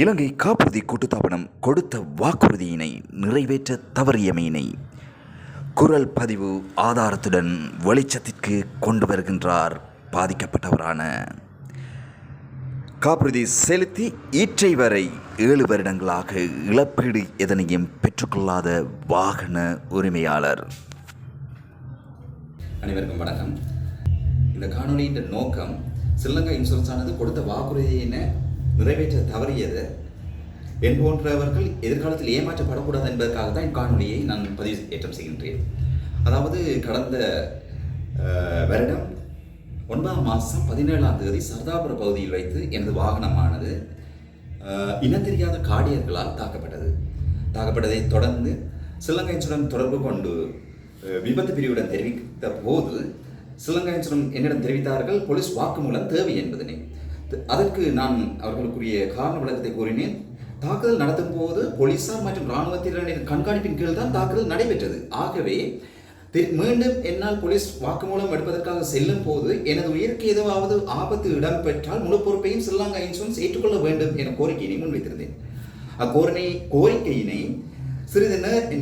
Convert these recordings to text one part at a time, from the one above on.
இலங்கை காப்புறுதி கூட்டுத்தாபனம் கொடுத்த வாக்குறுதியினை நிறைவேற்ற தவறியமையினை குரல் பதிவு ஆதாரத்துடன் வெளிச்சத்திற்கு கொண்டு வருகின்றார் பாதிக்கப்பட்டவரான. காப்புறுதி செலுத்தி இற்றை வரை 7 வருடங்களாக இழப்பீடு எதனையும் பெற்றுக்கொள்ளாத வாகன உரிமையாளர். அனைவருக்கும் வணக்கம். இந்த காணொலியின் நோக்கம் ஸ்ரீலங்கா இன்சூரன்ஸ் ஆனது கொடுத்த வாக்குறுதியினை நிறைவேற்ற தவறியது என் போன்றவர்கள் எதிர்காலத்தில் ஏமாற்றப்படக்கூடாது என்பதற்காக தான் இக்காணொலியை நான் பதிவு ஏற்றம் செய்கின்றேன். அதாவது கடந்த வருடம் 9 மாதம் 17ஆம் தேதி சர்தாபுர பகுதியில் வைத்து எனது வாகனமானது இனந்தெரியாத காடியர்களால் தாக்கப்பட்டதை தொடர்ந்து ஸ்ரீலங்கா இன்சூரன்ஸ் தொடர்பு கொண்டு விபத்து பிரிவுடன் தெரிவித்த போது ஸ்ரீலங்கா இன்சூரன்ஸ் என்னிடம் தெரிவித்தார்கள் போலீஸ் வாக்குமூலம் தேவை என்பதனை. அதற்கு நான் அவர்களுக்குரிய காரண விளக்கத்தை கூறினேன். தாக்குதல் நடத்தும் போது போலீசார் மற்றும் இராணுவத்தினரின் கண்காணிப்பின் கீழ் தான் தாக்குதல் நடைபெற்றது. ஆகவே மீண்டும் என்னால் போலீஸ் வாக்குமூலம் எடுப்பதற்காக செல்லும் போது எனது உயிருக்கு ஏதாவது ஆபத்து இடம்பெற்றால் முழு பொறுப்பையும் ஸ்ரீலங்கா இன்சூரன்ஸ் ஏற்றுக்கொள்ள வேண்டும் என கோரிக்கையினை முன்வைத்திருந்தேன். கோரிக்கையினை சிறிது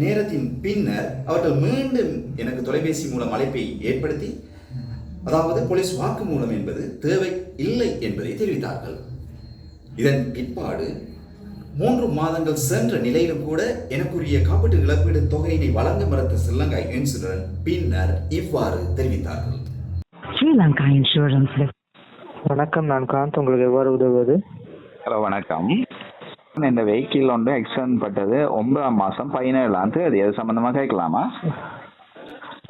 நேரத்தின் பின்னர் அவர்கள் மீண்டும் எனக்கு தொலைபேசி மூலம் அழைப்பை ஏற்படுத்தி அதாவது போலீஸ் வாக்குமூலம் என்பது தேவை இல்லை என்பதை தெரிவித்தார்கள். இதன் பிற்பாடு 3 மாதங்கள் சென்ற நிலையிலும் கூட எனக்குரிய காப்பீட்டு இழப்பீடு தொகையினை வழங்க மறுத்த ஸ்ரீலங்கா இன்சூரன்ஸ் பின்னர் இவ்வாறு தெரிவித்தார்கள். ஸ்ரீலங்கா இன்சூரன்ஸ். வணக்கம், நான் காந்த். உங்களுக்கு எவ்வாறு உதவுவது? ஹலோ, வணக்கம். இந்த வெஹிக்கிள் ஒன்று ஆக்சிடென்ட் பட்டது 9 மாதம் 17ஆம் தேதி. அது சம்மந்தமாக கேட்கலாமா?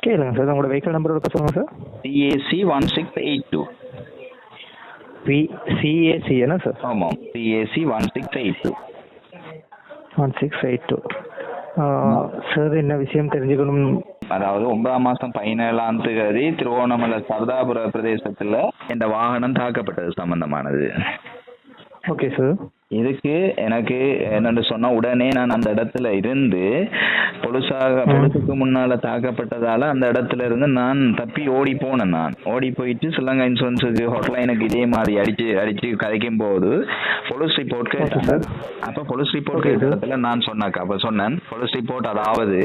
கேளுங்க சார். உங்களோட வெஹிக்கிள் நம்பர் இருக்க சொல்லுங்கள் சார். CAC 1682. CAC என்ன சார்? ஆமாம், CAC 1682. 1682. சார், என்ன விஷயம் தெரிஞ்சுக்கணும்? அதாவது 9 மாதம் 17ஆம் தேதி திருவோணமலை சர்தாபுர பிரதேசத்தில் இந்த வாகனம் தாக்கப்பட்டது சம்பந்தமானது. Okay sir. இதுக்கு எனக்கு என்னென்னு சொன்னால் உடனே நான் அந்த இடத்துல இருந்து பொலிஸுக்கு முன்னால் தாக்கப்பட்டதால் அந்த இடத்துல இருந்து நான் தப்பி ஓடி போனேன். நான் ஓடி போயிட்டு ஸ்ரீலங்கா இன்சூரன்ஸுக்கு ஹாட்லைனுக்கு இதே மாதிரி அடித்து கதைக்கும் போது போலீஸ் ரிப்போர்ட் கேட்டேன். அப்போ போலீஸ் ரிப்போர்ட் கேட்ட இடத்துல நான் சொன்னேன் போலீஸ் ரிப்போர்ட், அதாவது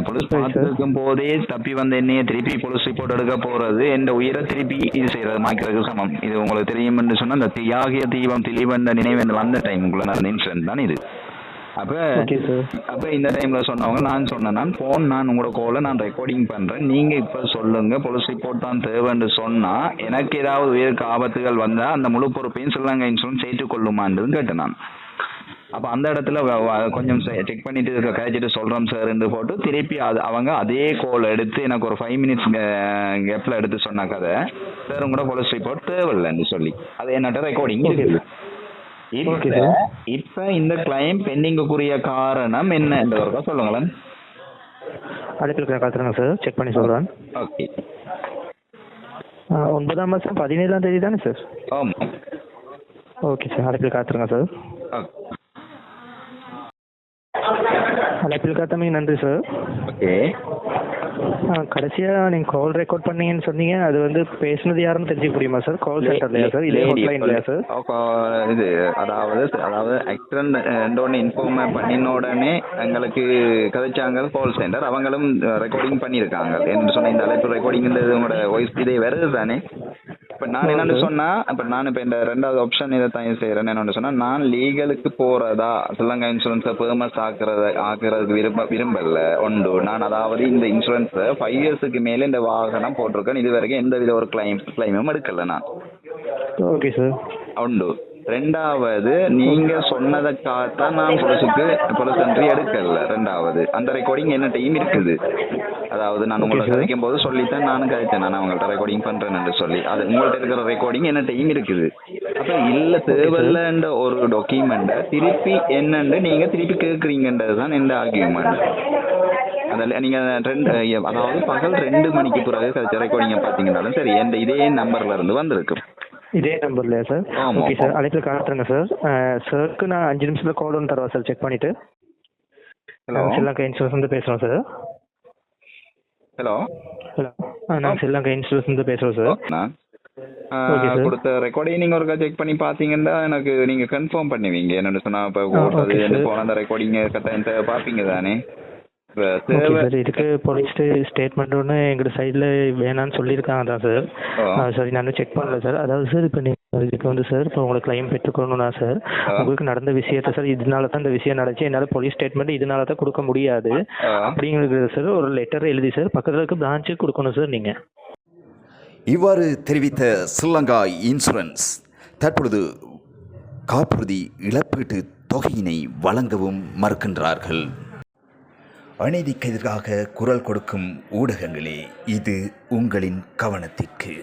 போலீஸ் பார்த்துருக்கும் போதே தப்பி வந்து என்னையே திருப்பி போலீஸ் ரிப்போர்ட் எடுக்க போறது என் உயிரை திருப்பி இது செய்யறது மாய்க்கிறதுக்கு சமம். இது உங்களுக்கு தெரியும்னு சொன்னா அந்த தியாகிய தீபம் திலீபன் நினைவு வந்த டைம் உங்களை நடந்த இன்சிடென்ட் தான் இது. அப்ப இந்த டைம்ல சொன்னவங்க நான் சொன்னேன் போன் நான் உங்களோட கோலை நான் ரெக்கார்டிங் பண்றேன், நீங்க இப்ப சொல்லுங்க போலீஸ் ரிப்போர்ட் தான் தேவைன்னு சொன்னா எனக்கு ஏதாவது உயிருக்கு ஆபத்துகள் வந்தா அந்த முழு பொறுப்பையும் ஸ்ரீலங்கா இன்சூரன்ஸ் ஏற்றுக்கொள்ளுமான்னு கேட்டேன் நான். அப்போ அந்த இடத்துல கொஞ்சம் செக் பண்ணிட்டு கழிச்சிட்டு சொல்கிறோம் சார்ன்னு போட்டு திருப்பி அவங்க அதே கோல் எடுத்து எனக்கு ஒரு 5 மினிட்ஸ் கேப்பில் எடுத்து சொன்ன கதை சார் கூட போலீஸ் ரிப்போர்ட் தேவையில்லைன்னு சொல்லி அது என்னட்ட ரெக்கார்டிங் இருக்குது. இப்போ இந்த கிளைம் பெண்டிங்குக்குரிய காரணம் என்னன்றவருக்கா சொல்லுங்களேன். அடுத்த காத்துறேங்க சார், செக் பண்ணி சொல்கிறேன். ஓகே. 9 மாதம் 17ஆம் தேதி தானே சார்? ஆமாம். ஓகே சார், அடுத்த காத்துருங்க சார். ஓகே. அழைப்பில் காத்தமைக்கு நன்றி சார். ஓகே. கடைசியாக நீங்கள் கால் ரெக்கார்ட் பண்ணீங்கன்னு சொன்னீங்க, அது வந்து பேசுனது யாருன்னு தெரிஞ்சுக்க முடியுமா சார்? கால் சென்டர்லையா சார்? இதே ஹாட்லைன்லையா சார்? இது அதாவது ஆக்சிடென்ட் ஒன்று இன்ஃபார்ம் பண்ணின உடனே எங்களுக்கு கதைச்சாங்க கால் சென்டர், அவங்களும் ரெக்கார்டிங் பண்ணியிருக்காங்க. என்று சொன்ன இந்த அழைப்பு ரெக்கார்டிங் உங்களோட வாய்ஸ் இதே வருது தானே. இப்போ நான் என்னென்னு சொன்னால் இப்போ இந்த 2வது ஆப்ஷன் இதை தான் செய்கிறேன். என்னென்னு சொன்னால் நான் லீகலுக்கு போகிறதா ஸ்ரீலங்கா இன்சூரன்ஸை ஃபேமஸ் ஆக்குறதுக்கு விரும்பல உண்டு. நான் அதாவது இந்த இன்சூரன்ஸை 5 இயர்ஸுக்கு மேலே இந்த வாகனம் போட்டிருக்கேன். இது வரைக்கும் எந்த வித ஒரு கிளைமும் எடுக்கல நான். Okay sir. உண்டு. 2வது நீங்க சொன்னதைத்தான் நான் போலீஸ் என்ட்ரி எடுக்கல. 2வது அந்த ரெக்கார்டிங் என்ன டைம் இருக்குது. அதாவது நான் உங்களை கதைக்கும் போது சொல்லித்தான் நானும் கதைச்சேன், நான் அவங்கள்ட்ட ரெக்கார்டிங் பண்றேன்னு சொல்லி. அது உங்கள்ட்ட இருக்கிற ரெக்கார்டிங் என்ன டைம் இருக்குது. அப்ப இல்ல தேவையில்லைன்ற ஒரு டாக்குமெண்ட்டை திருப்பி என்னன்னு நீங்க திருப்பி கேட்குறீங்கன்றதுதான் எந்த ஆர்கியூமெண்ட். அதில் நீங்க அதாவது பகல் 2 மணிக்கு பிறகு கதைச்ச ரெக்கார்டிங்கை பார்த்தீங்கன்னாலும் சரி எந்த இதே நம்பர்ல இருந்து வந்திருக்கு. இதே நம்பர்லையா சார்? ஓகே சார், அழைப்பில் காட்டுறேங்க சார். சாருக்கு நான் 5 நிமிஷத்துல கால் ஒன்று தருவா சார், செக் பண்ணிட்டு. ஹலோ, ஸ்ரீலங்கா இன்சூரன்ஸ் வந்து பேசுகிறோம் சார். ஹலோ. நான் ஸ்ரீலங்கா இன்சூரன்ஸ் வந்து பேசுகிறோம் சார். Okay, sir. கொடுத்த ரெக்கார்டையும் நீங்க ஒருக்கா செக் பண்ணி பாத்தீங்கன்னா எனக்கு நீங்க கன்ஃபார்ம் பண்ணுவீங்க. என்னன்னு சொன்னா இப்ப ஓடுறது okay, sir. போன அந்த ரெக்கார்டிங் கட்டாயத்தை பாப்பீங்க தானே. இப்ப ஓகே தேவை சார், இதுக்கு போலீஸ் ஸ்டேட்மெண்ட் ஒன்று எங்கள் சைடில் வேணான்னு சொல்லியிருக்காங்க தான் சார். சரி, நான் செக் பண்ணல சார். அதாவது சார், இப்போ நீங்கள் இதுக்கு வந்து சார், இப்போ உங்களுக்கு கிளைம் பெற்றுக்கணும்னா சார், உங்களுக்கு நடந்த விஷயத்த சார், இதனால தான் இந்த விஷயம் நடந்துச்சு, என்னால் போலீஸ் ஸ்டேட்மெண்ட் இதனால தான் கொடுக்க முடியாது அப்படிங்கிறது சார் ஒரு லெட்டர் எழுதி சார் பக்கத்தில் இருக்க பிரான்ச்சுக்கு கொடுக்கணும் சார் நீங்கள். இவ்வாறு தெரிவித்த ஸ்ரீலங்கா இன்சூரன்ஸ் தற்பொழுது காப்புறுதி இழப்பீட்டு தொகையினை வழங்கவும் மறுக்கின்றார்கள். அநீதிக்கு எதிராக குரல் கொடுக்கும் ஊடகங்களே, இது உங்களின் கவனத்திற்கு.